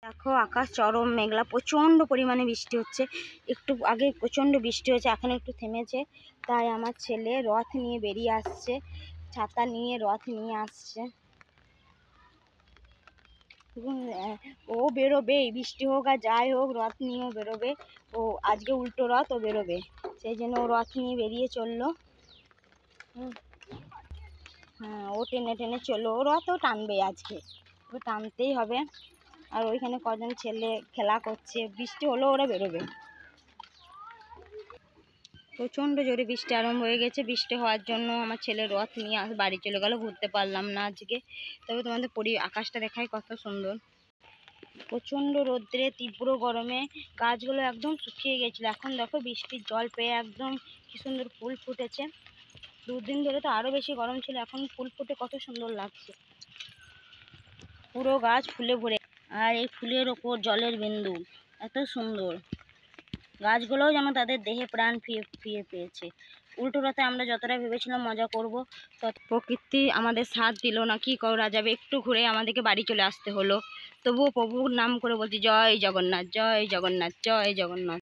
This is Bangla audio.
দেখো আকাশ চরম মেঘলা, প্রচণ্ড পরিমাণে বৃষ্টি হচ্ছে। একটু আগে প্রচণ্ড বৃষ্টি হয়েছে, এখন একটু থেমেছে। তাই আমার ছেলে রথ নিয়ে বেরিয়ে আসছে, ছাতা নিয়ে রথ নিয়ে আসছে। ও বেরোবে, বৃষ্টি হোক আর যাই হোক রথ নিয়েও বেরোবে। ও আজকে উল্টো রথ, ও বেরোবে, সেই জন্য ও রথ নিয়ে বেরিয়ে চললো। হ্যাঁ, ও টেনে টেনে চললো, ও রথও টানবে আজকে, ও টানতেই হবে। আর ওইখানে কজন ছেলে খেলা করছে, বৃষ্টি হলেও ওরা বেরোবে। প্রচণ্ড জোরে বৃষ্টি আরম্ভ হয়ে গেছে। বৃষ্টি হওয়ার জন্য আমার ছেলে রথ নিয়ে বাড়ি চলে গেল, ঘুরতে পারলাম না আজকে। তবে তোমাদের আকাশটা দেখায় কত সুন্দর। প্রচণ্ড রোদ্রে তীব্র গরমে গাছগুলো একদম শুকিয়ে গেছিলো, এখন দেখো বৃষ্টির জল পেয়ে একদম কি সুন্দর ফুল ফুটেছে। দুদিন ধরে তো আরও বেশি গরম ছিল, এখন ফুল ফুটে কত সুন্দর লাগছে, পুরো গাছ ফুলে ভরে। আর এই ফুলের ওপর জলের বিন্দু, এত সুন্দর। গাছগুলোও যেন তাদের দেহে প্রাণ ফিরে পেয়েছে। উল্টো রথে আমরা যতটা ভেবেছিলাম মজা করব, তত প্রকৃতি আমাদের সাথ দিল না। কি করা যাবে, একটু ঘুরে আমাদেরকে বাড়ি চলে আসতে হলো। তবুও প্রভুর নাম করে বলছি, জয় জগন্নাথ, জয় জগন্নাথ, জয় জগন্নাথ।